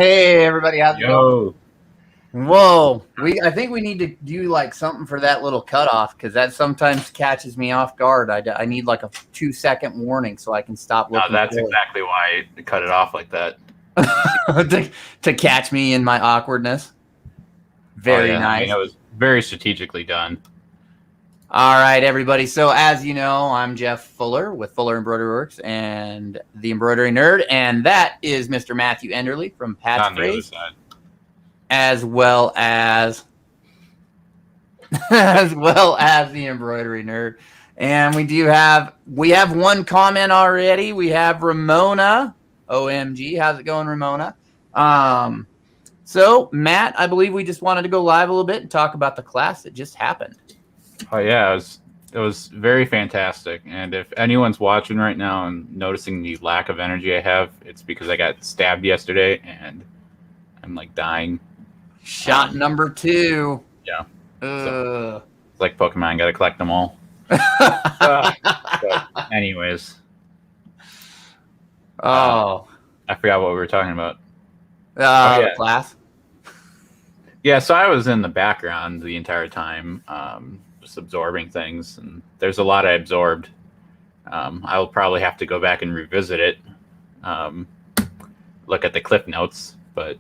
Hey everybody, how's it going? Yo, Whoa, I think we need to do like something for that little cutoff because that sometimes catches me off guard. I need like a 2-second warning so I can stop no, looking that's silly. exactly why I cut it off like that. to catch me in my awkwardness. Oh Very yeah, I mean nice. it was very strategically done. All right, everybody. So as you know, I'm Jeff Fuller with Fuller Embroidery Works and the Embroidery Nerd, and that is Mr. Matthew Enderly from Pat's On the other Phrase, side. as well as as well as the Embroidery Nerd. And we have one comment already. We have Ramona. OMG, how's it going, Ramona? So Matt, I believe we just wanted to go live a little bit and talk about the class that just happened. Oh yeah, it was very fantastic. And if anyone's watching right now and noticing the lack of energy I have, it's because I got stabbed yesterday and I'm like dying. Shot number 2. Yeah. So. It's like Pokemon, gotta collect them all. But anyways. Oh. I forgot what we were talking about. The class. Yeah, so I was in the background the entire time, just absorbing things, and there's a lot I absorbed. I'll probably have to go back and revisit it, look at the clip notes, but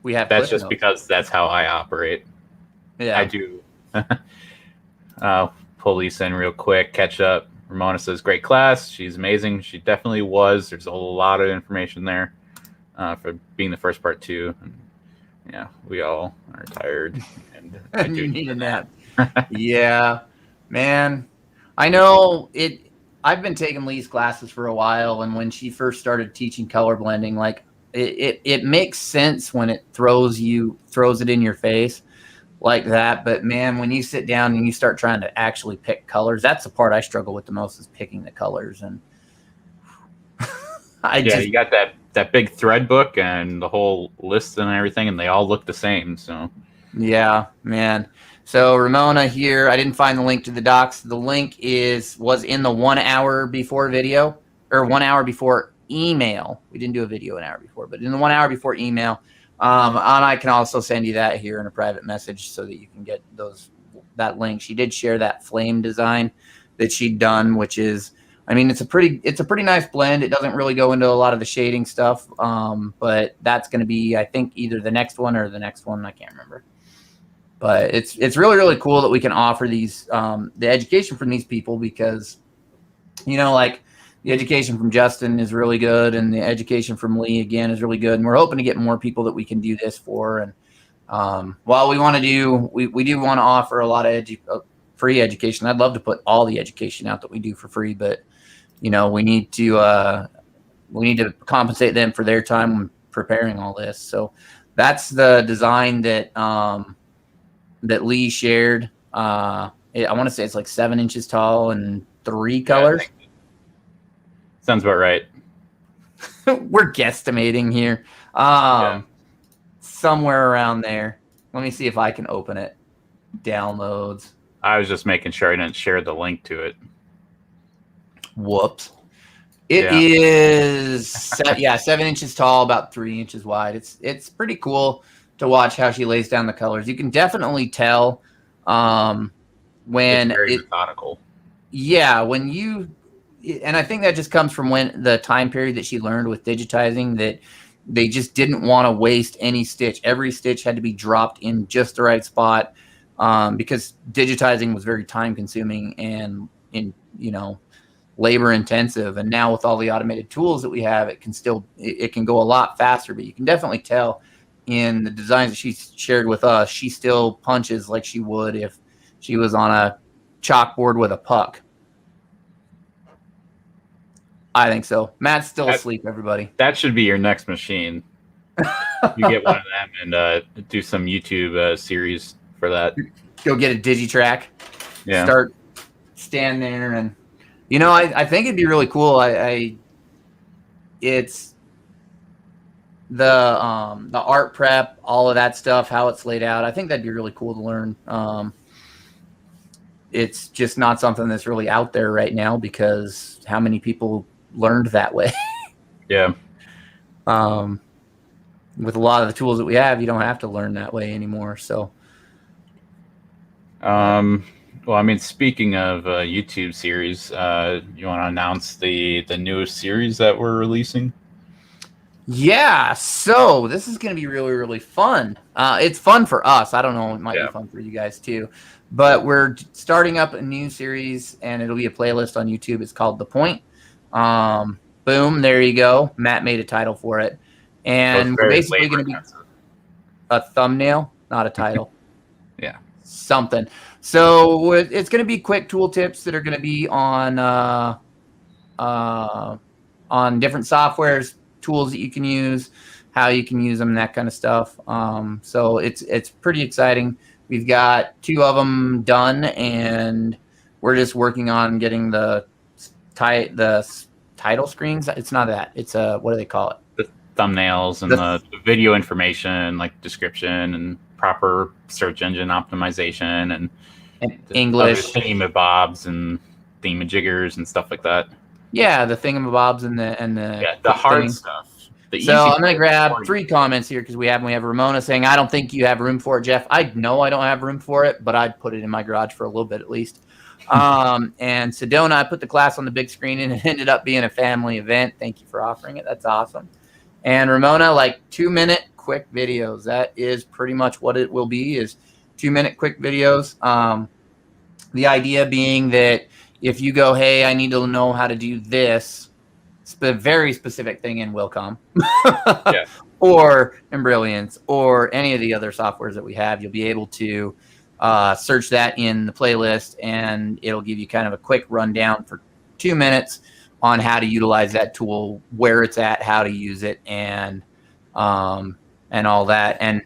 that's just because that's how I operate. Yeah, I do. Pull Lisa in real quick, catch up. Ramona says, great class. She's amazing. She definitely was. There's a lot of information there for being the first part too. And, yeah, we all are tired. And you need a nap. Yeah, man. I know it. I've been taking Lee's classes for a while, and when she first started teaching color blending, like it makes sense when it throws it in your face like that. But man, when you sit down and you start trying to actually pick colors, that's the part I struggle with the most, is picking the colors. And you got that big thread book and the whole list and everything, and they all look the same. So yeah, man. So Ramona here, I didn't find the link to the docs. The link was in the 1 hour before video, or 1 hour before email. We didn't do a video an hour before, but in the 1 hour before email. And I can also send you that here in a private message so that you can get that link. She did share that flame design that she'd done, which is, I mean, it's a pretty nice blend. It doesn't really go into a lot of the shading stuff, but that's going to be, I think, either the next one or the next one. I can't remember. But it's really, really cool that we can offer these the education from these people, because, you know, like the education from Justin is really good, and the education from Lee again is really good, and we're hoping to get more people that we can do this for. And while we want to do, we do want to offer a lot of free education. I'd love to put all the education out that we do for free, but you know, we need to compensate them for their time preparing all this. So that's the design that that Lee shared. I want to say it's like 7 inches tall and 3 colors. Sounds about right. We're guesstimating here. Somewhere around there. Let me see if I can open it. Downloads. I was just making sure I didn't share the link to it. Whoops. It is 7 inches tall, about 3 inches wide. It's pretty cool to watch how she lays down the colors. You can definitely tell when it's very methodical. Yeah, and I think that just comes from when the time period that she learned with digitizing, that they just didn't want to waste any stitch. Every stitch had to be dropped in just the right spot, because digitizing was very time consuming and labor intensive. And now with all the automated tools that we have, it can go a lot faster. But you can definitely tell in the designs that she shared with us, she still punches like she would if she was on a chalkboard with a puck. I think so. Matt's still asleep, everybody. That should be your next machine. You get one of them and do some YouTube series for that. Go get a Digitrack. Yeah. Stand there, and I think it'd be really cool. It's the art prep, all of that stuff, how it's laid out. I think that'd be really cool to learn. It's just not something that's really out there right now, because how many people learned that way? Yeah. with a lot of the tools that we have, you don't have to learn that way anymore. So, well, I mean, speaking of YouTube series, you want to announce the newest series that we're releasing? yeah. So this is going to be really, really fun. It's fun for us. I don't know. It might be fun for you guys too. But we're starting up a new series, and it'll be a playlist on YouTube. It's called The Point. Boom. There you go. Matt made a title for it. And we're basically going to be a thumbnail, not a title. Yeah. Something. So it's going to be quick tool tips that are going to be on different softwares, tools that you can use, how you can use them, that kind of stuff. So it's pretty exciting. We've got 2 of them done, and we're just working on getting the title screens. It's not that. It's what do they call it? The thumbnails and the video information, like description and proper search engine optimization and English thingamabobs and themajiggers and stuff like that. Yeah, the thingamabobs and the hard stuff. So I'm going to grab 3 comments here because we have Ramona saying, I don't think you have room for it, Jeff. I know I don't have room for it, but I'd put it in my garage for a little bit at least. And Sedona, I put the class on the big screen and it ended up being a family event. Thank you for offering it. That's awesome. And Ramona, like 2-minute quick videos. That is pretty much what it will be, is 2-minute quick videos. The idea being that if you go, hey, I need to know how to do this, very specific thing in Willcom or in Brilliance or any of the other softwares that we have, you'll be able to search that in the playlist, and it'll give you kind of a quick rundown for 2 minutes on how to utilize that tool, where it's at, how to use it, and all that. And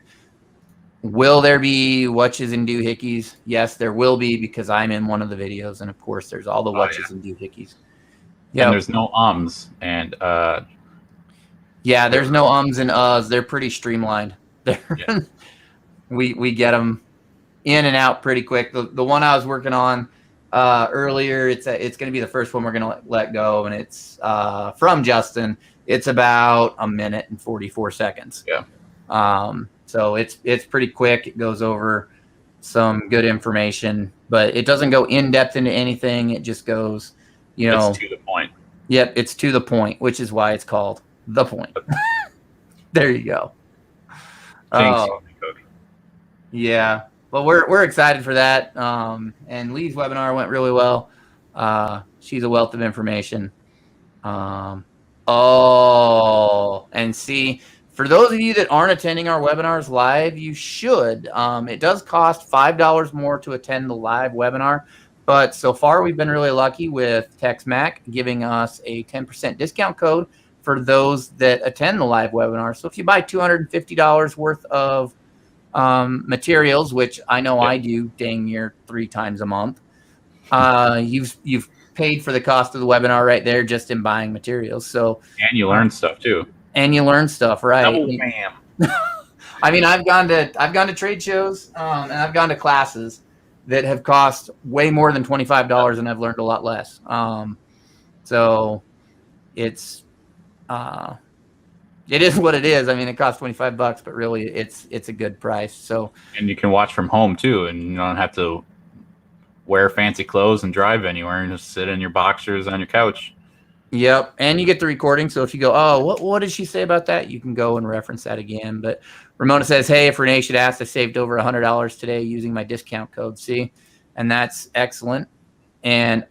will there be whatches and doohickeys? Yes, there will be, because I'm in one of the videos, and of course there's all the whatches and doohickeys. Yeah, there's no ums and yeah, there's no ums and uhs. They're pretty streamlined. We get them in and out pretty quick. The one I was working on earlier, it's going to be the first one we're going to let go, and it's from Justin. It's about 1 minute and 44 seconds. Yeah. So it's pretty quick. It goes over some good information, but it doesn't go in depth into anything. It just goes, it's to the point. Yep, it's to the point, which is why it's called The Point. There you go. Yeah. Well, we're excited for that. And Lee's webinar went really well. She's a wealth of information. And see, for those of you that aren't attending our webinars live, you should. It does cost $5 more to attend the live webinar. But so far, we've been really lucky with TexMac giving us a 10% discount code for those that attend the live webinar. So if you buy $250 worth of materials, which I know I do dang near 3 times a month, you've paid for the cost of the webinar right there just in buying materials. So and you learn stuff too. And you learn stuff, right? Double bam. I mean, I've gone to trade shows and I've gone to classes that have cost way more than $25, and I've learned a lot less. So it is what it is. I mean, it costs $25, but really it's a good price. So, and you can watch from home too, and you don't have to wear fancy clothes and drive anywhere, and just sit in your boxers on your couch. Yep, and you get the recording. So if you go, oh, what did she say about that? You can go and reference that again. But Ramona says, hey, if Renee should ask, I saved over $100 today using my discount code. See, and that's excellent. And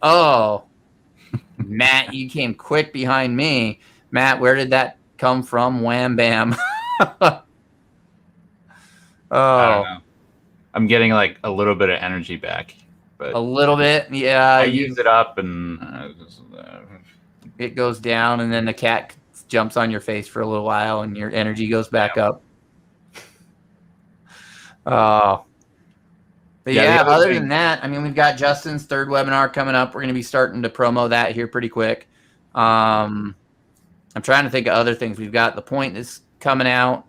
Matt, you came quick behind me. Matt, where did that come from? Wham bam. I don't know. I'm getting like a little bit of energy back, but a little bit, yeah. I use it up, and it goes down, and then the cat jumps on your face for a little while, and your energy goes back up. But other than that, I mean, we've got Justin's 3rd webinar coming up. We're going to be starting to promo that here pretty quick. I'm trying to think of other things. We've got The Point that's coming out,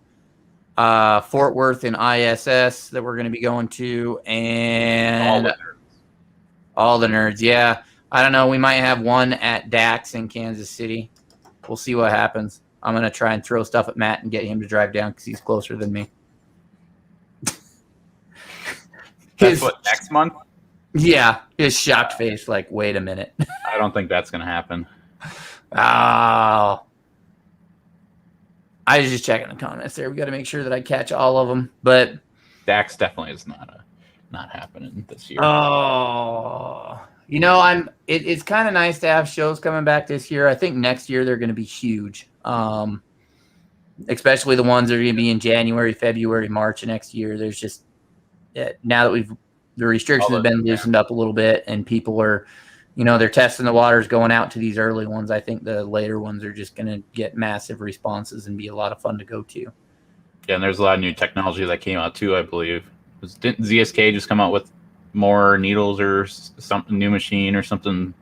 Fort Worth and ISS that we're going to be going to, and all the nerds. Yeah. I don't know. We might have one at DAX in Kansas City. We'll see what happens. I'm gonna try and throw stuff at Matt and get him to drive down because he's closer than me. That's what, next month? Yeah, his shocked face, like, wait a minute. I don't think that's going to happen. Oh. I was just checking the comments there. We got to make sure that I catch all of them. But Dax definitely is not happening this year. oh, you know, it's kind of nice to have shows coming back this year. I think next year they're going to be huge. Especially the ones that are going to be in January, February, March next year. There's just now that the restrictions have been loosened up a little bit and people are, they're testing the waters going out to these early ones. I think the later ones are just going to get massive responses and be a lot of fun to go to. Yeah, and there's a lot of new technology that came out too, I believe. Didn't ZSK just come out with more needles or something, new machine or something?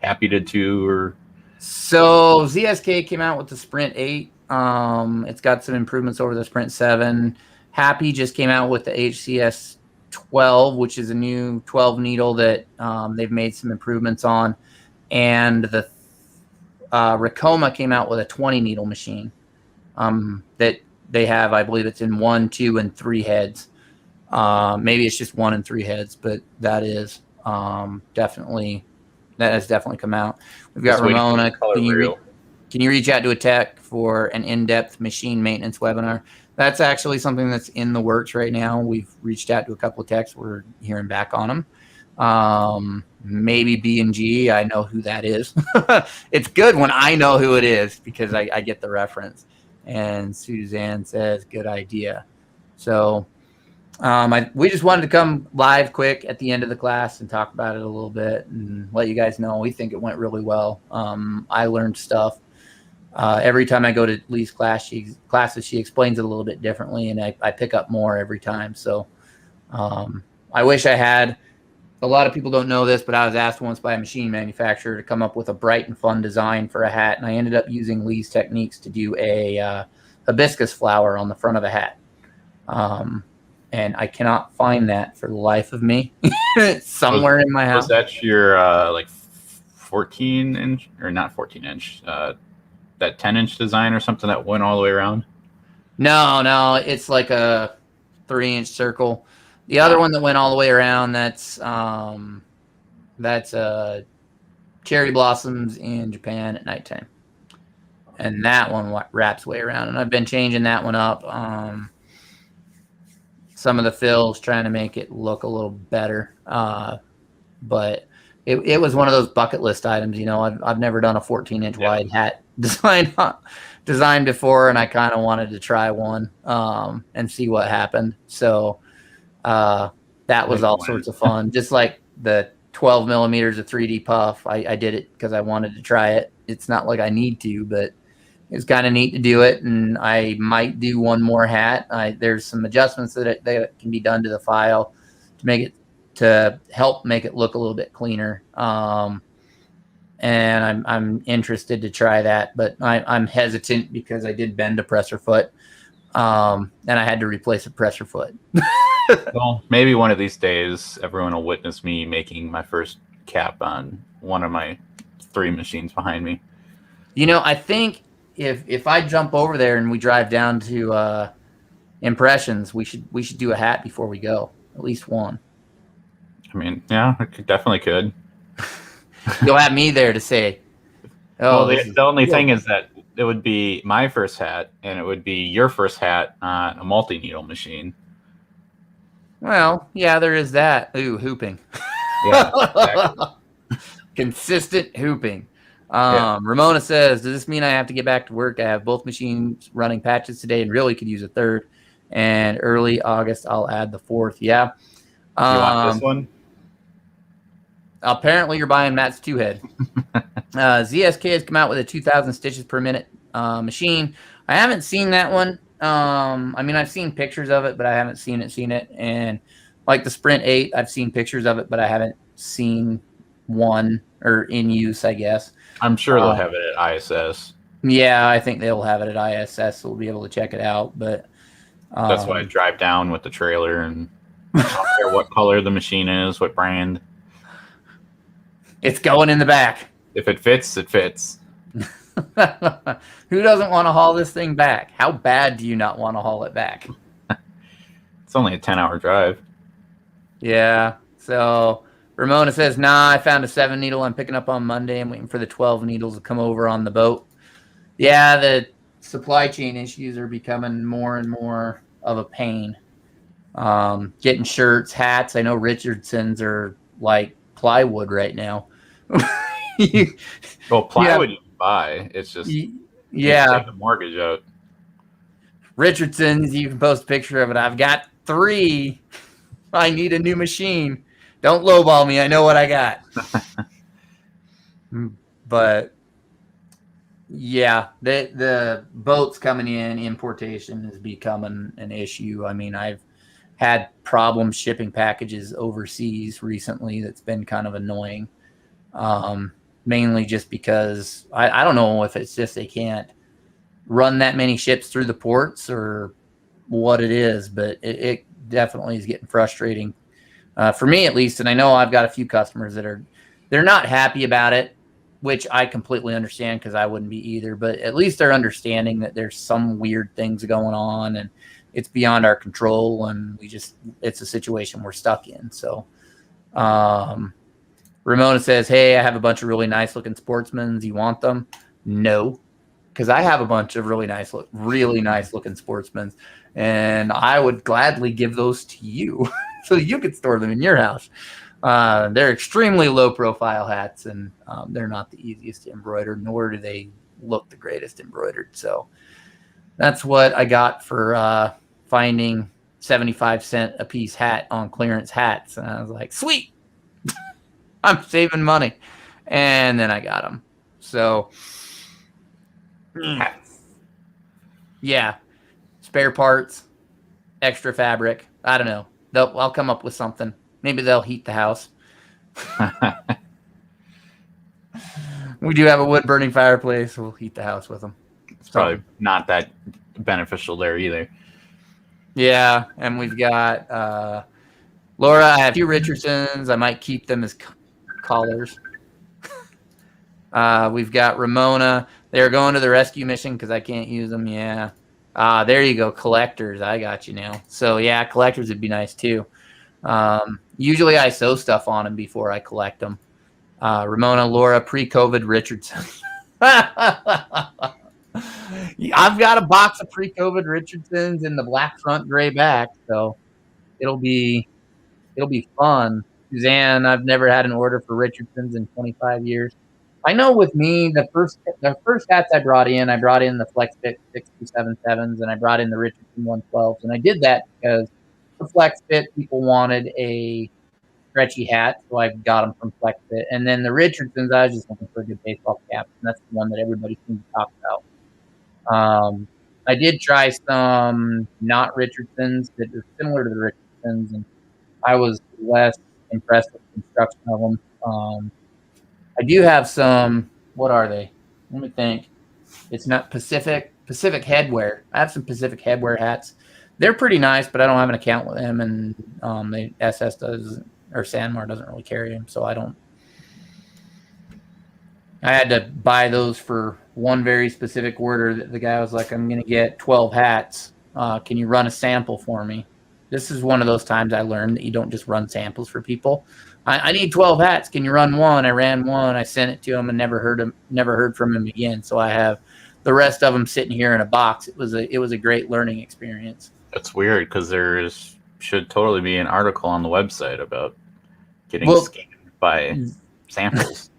Happy did too, or so ZSK came out with the Sprint 8. It's got some improvements over the Sprint 7. Happy just came out with the HCS 12, which is a new 12 needle that they've made some improvements on, and the Racoma came out with a 20 needle machine that they have. I believe it's in 1, 2, and 3 heads. Maybe it's just 1 and 3 heads, but that has definitely come out. We've got Ramona. Can you reach out to a tech for an in-depth machine maintenance webinar? That's actually something that's in the works right now. We've reached out to a couple of techs. We're hearing back on them. Maybe B&G. I know who that is. It's good when I know who it is because I get the reference. And Suzanne says, good idea. So we just wanted to come live quick at the end of the class and talk about it a little bit and let you guys know we think it went really well. I learned stuff. Every time I go to Lee's classes, she explains it a little bit differently, and I pick up more every time. So I wish I had. A lot of people don't know this, but I was asked once by a machine manufacturer to come up with a bright and fun design for a hat, and I ended up using Lee's techniques to do a hibiscus flower on the front of the hat. And I cannot find that for the life of me. It's somewhere in my house. Was that your like 14-inch, or not 14-inch, that 10-inch design or something that went all the way around? No, it's like a 3-inch circle. The other one that went all the way around, that's cherry blossoms in Japan at nighttime. And that one wraps way around. And I've been changing that one up. Some of the fills, trying to make it look a little better. But it was one of those bucket list items. I've never done a 14-inch wide hat design before, and I kind of wanted to try one and see what happened. So that was all sorts of fun. Just like the 12 millimeters of 3D puff, I did it because I wanted to try it. It's not like I need to, but it's kind of neat to do it, and I might do one more hat. There's some adjustments that can be done to the file to help make it look a little bit cleaner. And I'm interested to try that, but I'm hesitant because I did bend a presser foot, and I had to replace a presser foot. Well, maybe one of these days, everyone will witness me making my first cap on one of my 3 machines behind me. I think if I jump over there and we drive down to Impressions, we should do a hat before we go, at least one. I mean, yeah, I definitely could. You'll have me there to say. Oh, well, the only thing is that it would be my first hat, and it would be your first hat on a multi-needle machine. Well, yeah, there is that. Ooh, hooping. Yeah, exactly. Consistent hooping. Ramona says, does this mean I have to get back to work? I have both machines running patches today and really could use a third. And early August, I'll add the 4th. Yeah. You want this one? Apparently, you're buying Matt's 2-head. ZSK has come out with a 2,000 stitches per minute machine. I haven't seen that one. I mean, I've seen pictures of it, but I haven't seen it. And like the Sprint 8, I've seen pictures of it, but I haven't seen one or in use, I guess. I'm sure they'll have it at ISS. Yeah, I think they'll have it at ISS, so we'll be able to check it out. But that's why I drive down with the trailer and I don't care what color the machine is, what brand. It's going in the back. If it fits, it fits. Who doesn't want to haul this thing back? How bad do you not want to haul it back? It's only a 10-hour drive. Yeah. So Ramona says, nah, I found a 7 needle I'm picking up on Monday. I'm waiting for the 12 needles to come over on the boat. Yeah, the supply chain issues are becoming more and more of a pain. Getting shirts, hats. I know Richardson's are like plywood right now. Well, plywood you can buy. It's just you have to take a mortgage out. Richardson's, you can post a picture of it. I've got 3. I need a new machine. Don't lowball me. I know what I got. But yeah, the boats coming in, importation is becoming an issue. I mean, I've had problems shipping packages overseas recently. That's been kind of annoying. Mainly just because I don't know if it's just they can't run that many ships through the ports or what it is, but it definitely is getting frustrating for me at least. And I know I've got a few customers that they're not happy about it, which I completely understand because I wouldn't be either, but at least they're understanding that there's some weird things going on and it's beyond our control, and it's a situation we're stuck in. So Ramona says, hey, I have a bunch of really nice looking Sportsmans. You want them? No, because I have a bunch of really nice looking Sportsmans, and I would gladly give those to you so you could store them in your house. They're extremely low profile hats, and they're not the easiest to embroider, nor do they look the greatest embroidered. So that's what I got for finding 75-cent a piece hat on clearance hats. And I was like, sweet, I'm saving money. And then I got them. So yeah, spare parts, extra fabric. I don't know. I'll come up with something. Maybe they'll heat the house. We do have a wood burning fireplace. We'll heat the house with them. It's probably not that beneficial there either. Yeah, and we've got Laura. I have a few Richardsons. I might keep them as collars. We've got Ramona. They're going to the rescue mission because I can't use them. Yeah. There you go. Collectors. I got you now. So yeah, collectors would be nice too. Usually I sew stuff on them before I collect them. Ramona, Laura, pre-COVID Richardson. I've got a box of pre-COVID Richardsons in the black front, gray back, so it'll be fun. Suzanne, I've never had an order for Richardsons in 25 years. I know with me, the first hats I brought in the FlexFit 6277s, and I brought in the Richardson 112s, and I did that because the FlexFit people wanted a stretchy hat, so I got them from FlexFit. And then the Richardsons, I was just looking for a good baseball cap, and that's the one that everybody seems to talk about. I did try some not Richardsons that are similar to the Richardsons, and I was less impressed with the construction of them. I do have some. What are they? Let me think. It's not Pacific Headwear. I have some Pacific Headwear hats. They're pretty nice, but I don't have an account with them, and the SS does, or Sanmar doesn't really carry them, so I don't. I had to buy those for one very specific order. That the guy was like, "I'm going to get 12 hats. Can you run a sample for me?" This is one of those times I learned that you don't just run samples for people. I need 12 hats. Can you run one? I ran one. I sent it to him and never heard from him again. So I have the rest of them sitting here in a box. It was a great learning experience. That's weird because should totally be an article on the website about getting scammed by samples.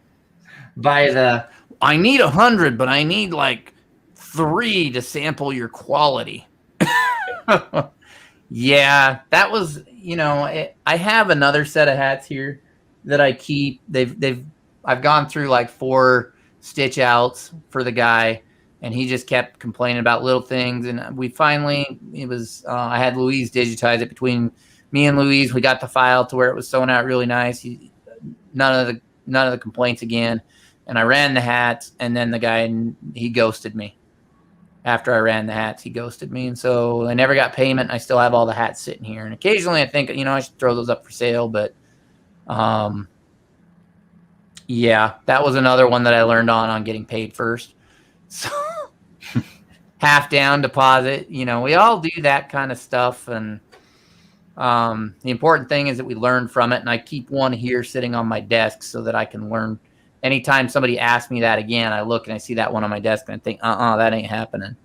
I need 100, but I need like 3 to sample your quality. Yeah, that was, I have another set of hats here that I keep. I've gone through like 4 stitch outs for the guy, and he just kept complaining about little things. And we finally, I had Louise digitize it between me and Louise. We got the file to where it was sewn out really nice. None of the complaints again. And I ran the hats, and then the guy, he ghosted me. After I ran the hats, he ghosted me. And so I never got payment. I still have all the hats sitting here. And occasionally I think, I should throw those up for sale. But yeah, that was another one that I learned on getting paid first. So half down deposit, we all do that kind of stuff. And the important thing is that we learn from it. And I keep one here sitting on my desk so that I can learn. Anytime somebody asks me that again, I look and I see that one on my desk and I think, that ain't happening.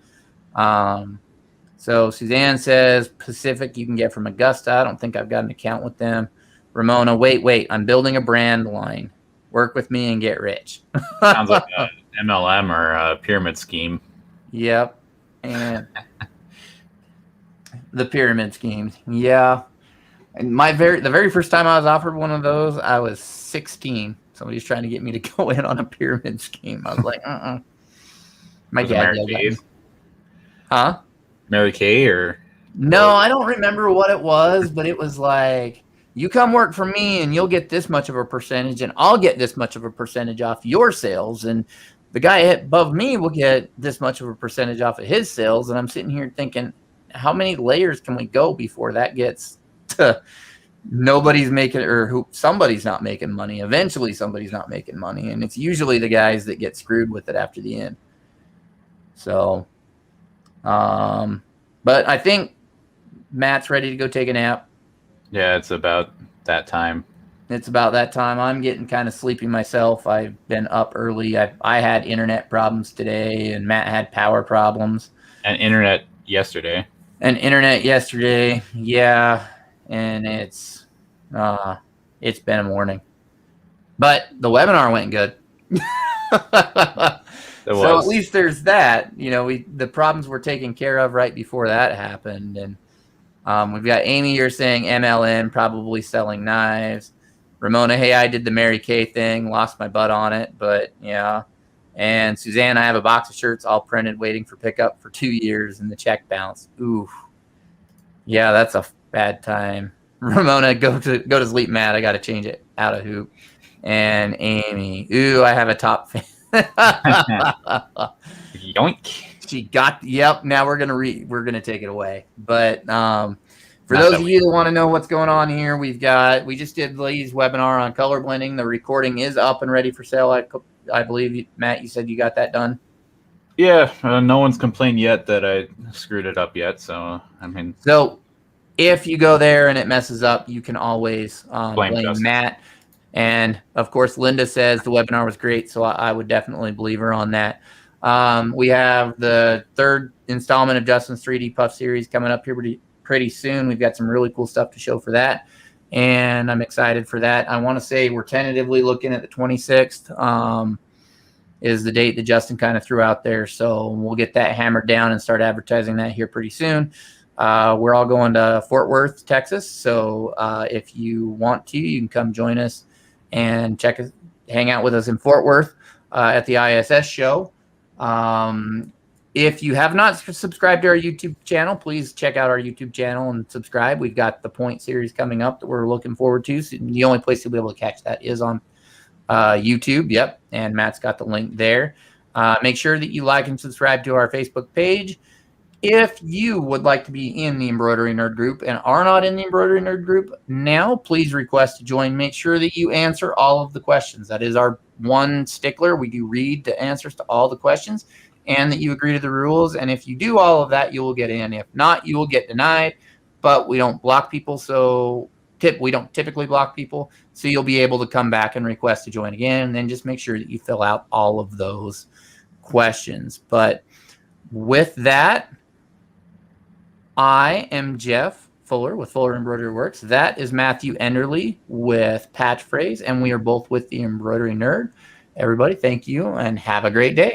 So Suzanne says Pacific you can get from Augusta. I don't think I've got an account with them. Ramona, wait, I'm building a brand line. Work with me and get rich. Sounds like an MLM or a pyramid scheme. Yep. And the pyramid schemes. Yeah. And the very first time I was offered one of those, I was 16. Somebody's trying to get me to go in on a pyramid scheme. I was like, My dad yelled at me. Huh? Mary Kay or? No, I don't remember what it was, but it was like, you come work for me and you'll get this much of a percentage and I'll get this much of a percentage off your sales. And the guy above me will get this much of a percentage off of his sales. And I'm sitting here thinking, how many layers can we go before that gets to nobody's making, or somebody's not making money. Eventually somebody's not making money. And it's usually the guys that get screwed with it after the end. So, but I think Matt's ready to go take a nap. Yeah, it's about that time. It's about that time. I'm getting kind of sleepy myself. I've been up early. I had internet problems today, and Matt had power problems. And internet yesterday. Yeah. And it's been a morning. But the webinar went good. So at least there's that. The problems were taken care of right before that happened. And we've got Amy here saying MLM, probably selling knives. Ramona, hey, I did the Mary Kay thing, lost my butt on it, but yeah. And Suzanne, I have a box of shirts all printed waiting for pickup for 2 years and the check bounced. Ooh. Yeah, that's a bad time. Ramona, go to sleep, Matt. I got to change it out of hoop. And Amy, ooh, I have a top fan. Yoink. She got, yep. Now we're gonna take it away. But for those of you that want to know what's going on here, we just did Lee's webinar on color blending. The recording is up and ready for sale. I believe, Matt, you said you got that done. Yeah, no one's complained yet that I screwed it up yet. So so if you go there and it messes up, you can always blame Matt. And of course, Linda says the webinar was great, so I would definitely believe her on that. We have the third installment of Justin's 3D Puff series coming up here pretty soon. We've got some really cool stuff to show for that, and I'm excited for that. I want to say we're tentatively looking at the 26th is the date that Justin kind of threw out there, so we'll get that hammered down and start advertising that here pretty soon. We're all going to Fort Worth, Texas, so if you want to, you can come join us and hang out with us in Fort Worth at the ISS show. If you have not subscribed to our YouTube channel, please check out our YouTube channel and subscribe. We've got the Point series coming up that we're looking forward to. So the only place you'll be able to catch that is on YouTube. Yep. And Matt's got the link there. Make sure that you like and subscribe to our Facebook page. If you would like to be in the Embroidery Nerd group and are not in the Embroidery Nerd group now, please request to join. Make sure that you answer all of the questions. That is our one stickler. We do read the answers to all the questions and that you agree to the rules. And if you do all of that, you will get in. If not, you will get denied. But we don't block people, we don't typically block people. So you'll be able to come back and request to join again. And then just make sure that you fill out all of those questions. But with that, I am Jeff Fuller with Fuller Embroidery Works. That is Matthew Enderly with Patch Phrase, and we are both with the Embroidery Nerd. Everybody, thank you and have a great day.